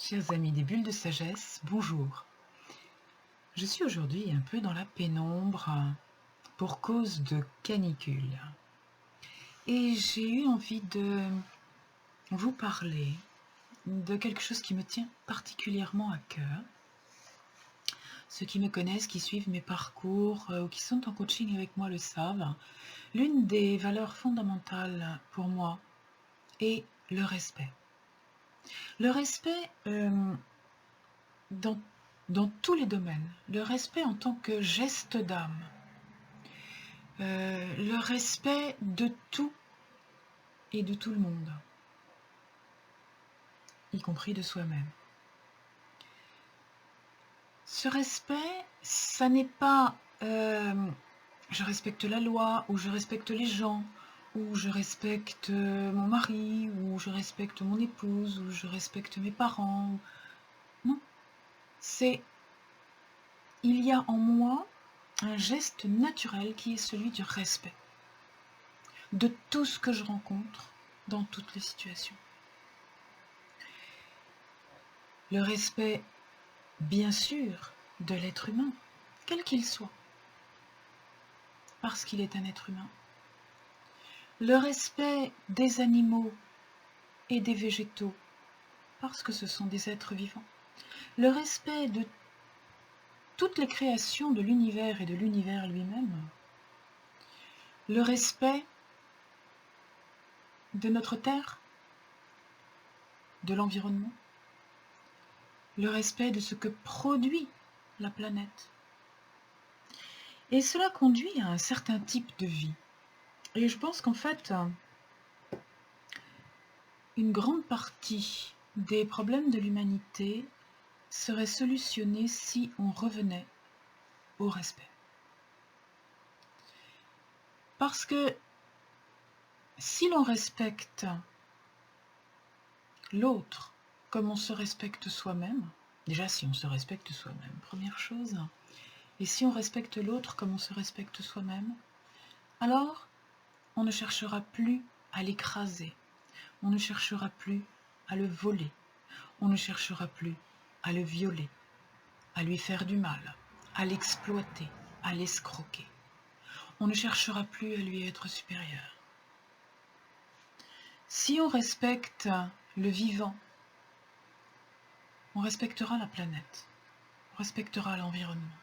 Chers amis des bulles de sagesse, bonjour. Je suis aujourd'hui un peu dans la pénombre pour cause de canicule. Et j'ai eu envie de vous parler de quelque chose qui me tient particulièrement à cœur. Ceux qui me connaissent, qui suivent mes parcours ou qui sont en coaching avec moi le savent. L'une des valeurs fondamentales pour moi est le respect. Le respect dans tous les domaines. Le respect en tant que geste d'âme. Le respect de tout et de tout le monde, y compris de soi-même. Ce respect, ça n'est pas je respecte la loi, ou je respecte les gens, ou je respecte mon mari, ou je respecte mon épouse, ou je respecte mes parents. Non, c'est il y a en moi un geste naturel qui est celui du respect de tout ce que je rencontre dans toutes les situations. Le respect, bien sûr, de l'être humain, quel qu'il soit, parce qu'il est un être humain. Le respect des animaux et des végétaux, parce que ce sont des êtres vivants. Le respect de toutes les créations de l'univers et de l'univers lui-même. Le respect de notre terre, de l'environnement. Le respect de ce que produit la planète. Et cela conduit à un certain type de vie. Et je pense qu'en fait, une grande partie des problèmes de l'humanité serait solutionnée si on revenait au respect. Parce que si l'on respecte l'autre comme on se respecte soi-même, déjà si on se respecte soi-même, première chose, et si on respecte l'autre comme on se respecte soi-même, alors on ne cherchera plus à l'écraser, on ne cherchera plus à le voler, on ne cherchera plus à le violer, à lui faire du mal, à l'exploiter, à l'escroquer. On ne cherchera plus à lui être supérieur. Si on respecte le vivant, on respectera la planète, on respectera l'environnement.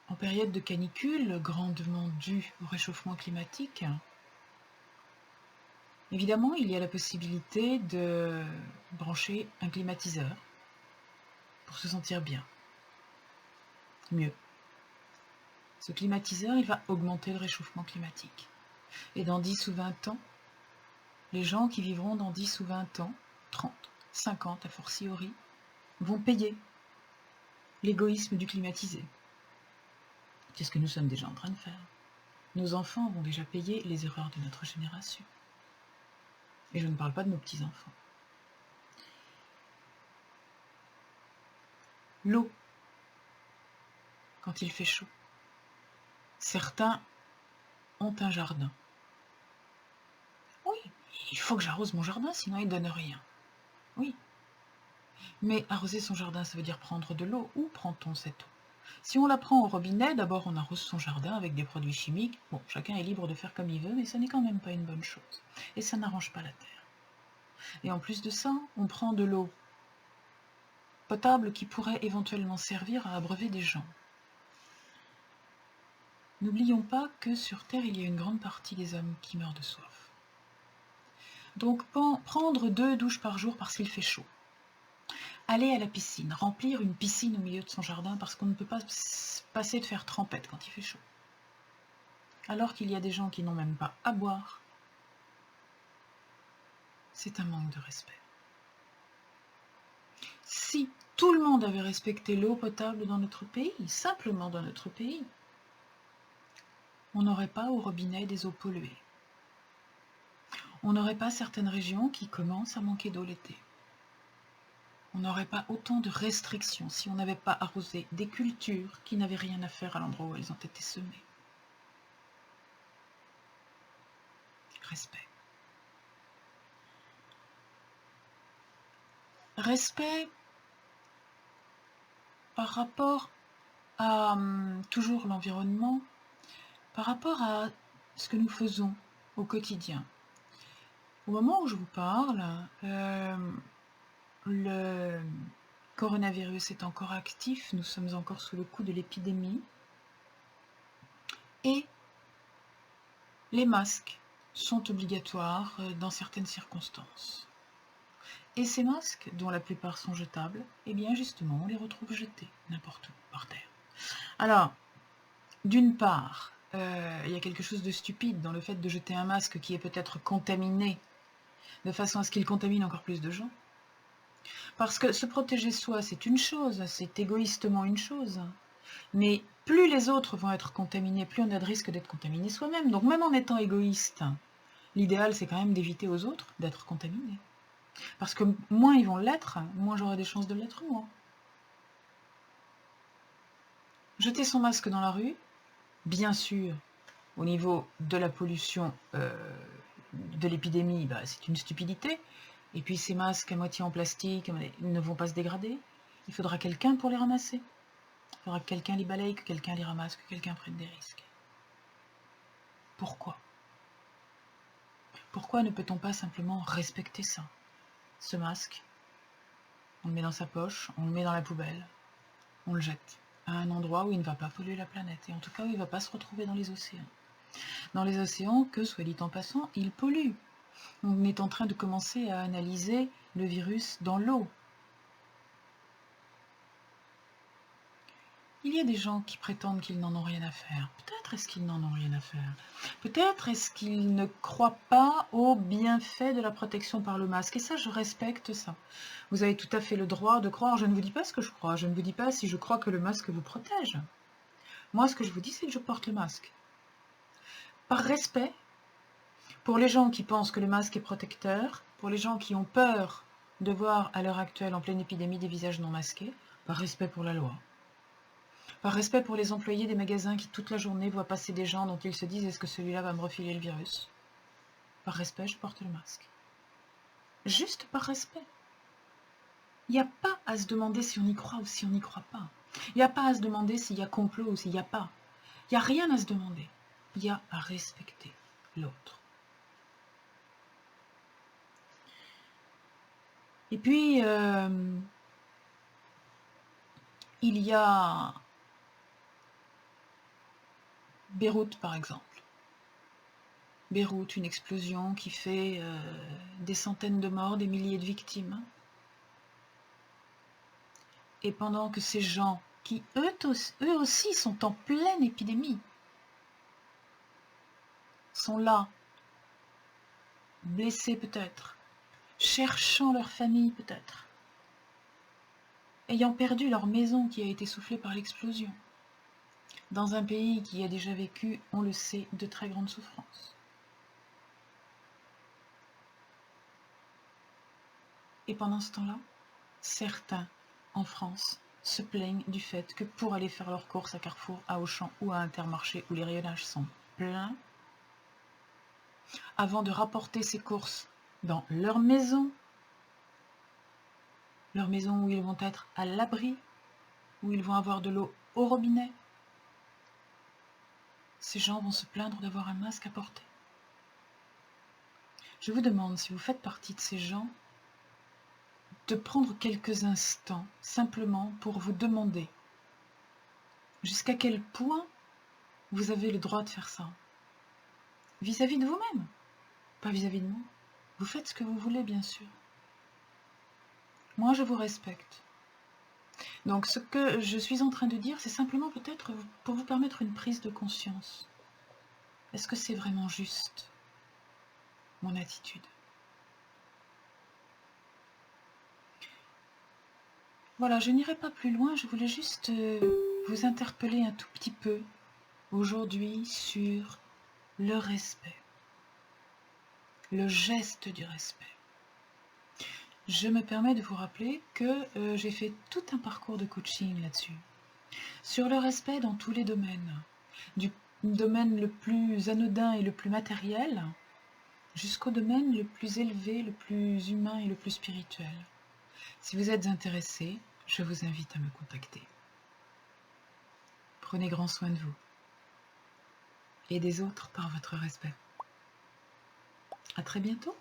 En période de canicule, grandement due au réchauffement climatique, évidemment, il y a la possibilité de brancher un climatiseur pour se sentir bien, mieux. Ce climatiseur, il va augmenter le réchauffement climatique. Et dans 10 ou 20 ans, les gens qui vivront dans 10 ou 20 ans, 30, 50 a fortiori, vont payer l'égoïsme du climatisé. C'est ce que nous sommes déjà en train de faire. Nos enfants vont déjà payer les erreurs de notre génération. Et je ne parle pas de nos petits-enfants. L'eau, quand il fait chaud. Certains ont un jardin. Oui, il faut que j'arrose mon jardin, sinon il ne donne rien. Oui. Mais arroser son jardin, ça veut dire prendre de l'eau. Où prend-on cette eau? Si on la prend au robinet, d'abord on arrose son jardin avec des produits chimiques. Bon, chacun est libre de faire comme il veut, mais ça n'est quand même pas une bonne chose. Et ça n'arrange pas la terre. Et en plus de ça, on prend de l'eau potable qui pourrait éventuellement servir à abreuver des gens. N'oublions pas que sur Terre, il y a une grande partie des hommes qui meurent de soif. Donc prendre 2 douches par jour parce qu'il fait chaud. Aller à la piscine, remplir une piscine au milieu de son jardin parce qu'on ne peut pas passer de faire trempette quand il fait chaud. Alors qu'il y a des gens qui n'ont même pas à boire. C'est un manque de respect. Si tout le monde avait respecté l'eau potable dans notre pays, simplement dans notre pays, on n'aurait pas au robinet des eaux polluées. On n'aurait pas certaines régions qui commencent à manquer d'eau l'été. On n'aurait pas autant de restrictions si on n'avait pas arrosé des cultures qui n'avaient rien à faire à l'endroit où elles ont été semées. Respect. Respect par rapport à toujours l'environnement, par rapport à ce que nous faisons au quotidien. Au moment où je vous parle, le coronavirus est encore actif, nous sommes encore sous le coup de l'épidémie et les masques sont obligatoires dans certaines circonstances. Et ces masques, dont la plupart sont jetables, eh bien justement, on les retrouve jetés n'importe où par terre. Alors, d'une part, il y a quelque chose de stupide dans le fait de jeter un masque qui est peut-être contaminé, de façon à ce qu'il contamine encore plus de gens. Parce que se protéger soi, c'est une chose, c'est égoïstement une chose. Mais plus les autres vont être contaminés, plus on a de risque d'être contaminé soi-même. Donc même en étant égoïste, l'idéal c'est quand même d'éviter aux autres d'être contaminés. Parce que moins ils vont l'être, moins j'aurai des chances de l'être moi. Jeter son masque dans la rue, bien sûr, au niveau de la pollution de l'épidémie, bah, c'est une stupidité. Et puis ces masques à moitié en plastique ne vont pas se dégrader. Il faudra quelqu'un pour les ramasser. Il faudra que quelqu'un les balaye, que quelqu'un les ramasse, que quelqu'un prenne des risques. Pourquoi? Pourquoi ne peut-on pas simplement respecter ça? Ce masque, on le met dans sa poche, on le met dans la poubelle, on le jette à un endroit où il ne va pas polluer la planète, et en tout cas où il ne va pas se retrouver dans les océans. Dans les océans, que soit dit en passant, il pollue. On est en train de commencer à analyser le virus dans l'eau. Il y a des gens qui prétendent qu'ils n'en ont rien à faire. Peut-être est-ce qu'ils n'en ont rien à faire. Peut-être est-ce qu'ils ne croient pas au bienfait de la protection par le masque. Et ça, je respecte ça. Vous avez tout à fait le droit de croire. Je ne vous dis pas ce que je crois. Je ne vous dis pas si je crois que le masque vous protège. Moi, ce que je vous dis, c'est que je porte le masque. Par respect pour les gens qui pensent que le masque est protecteur, pour les gens qui ont peur de voir à l'heure actuelle, en pleine épidémie, des visages non masqués, par respect pour la loi. Par respect pour les employés des magasins qui toute la journée voient passer des gens dont ils se disent « est-ce que celui-là va me refiler le virus ?» Par respect, je porte le masque. Juste par respect. Il n'y a pas à se demander si on y croit ou si on n'y croit pas. Il n'y a pas à se demander s'il y a complot ou s'il n'y a pas. Il n'y a rien à se demander. Il y a à respecter l'autre. Et puis, il y a Beyrouth, par exemple. Beyrouth, une explosion qui fait des centaines de morts, des milliers de victimes. Et pendant que ces gens, qui eux aussi sont en pleine épidémie, sont là, blessés peut-être, cherchant leur famille peut-être, ayant perdu leur maison qui a été soufflée par l'explosion, dans un pays qui a déjà vécu, on le sait, de très grandes souffrances. Et pendant ce temps-là, certains, en France, se plaignent du fait que pour aller faire leurs courses à Carrefour, à Auchan ou à Intermarché, où les rayonnages sont pleins, avant de rapporter ces courses dans leur maison où ils vont être à l'abri, où ils vont avoir de l'eau au robinet, ces gens vont se plaindre d'avoir un masque à porter. Je vous demande, si vous faites partie de ces gens, de prendre quelques instants simplement pour vous demander jusqu'à quel point vous avez le droit de faire ça. Vis-à-vis de vous-même, pas vis-à-vis de moi. Vous faites ce que vous voulez, bien sûr. Moi, je vous respecte. Donc, ce que je suis en train de dire, c'est simplement peut-être pour vous permettre une prise de conscience. Est-ce que c'est vraiment juste, mon attitude? Voilà, je n'irai pas plus loin, je voulais juste vous interpeller un tout petit peu aujourd'hui sur le respect, le geste du respect. Je me permets de vous rappeler que j'ai fait tout un parcours de coaching là-dessus, sur le respect dans tous les domaines, du domaine le plus anodin et le plus matériel, jusqu'au domaine le plus élevé, le plus humain et le plus spirituel. Si vous êtes intéressé, je vous invite à me contacter. Prenez grand soin de vous et des autres par votre respect. À très bientôt.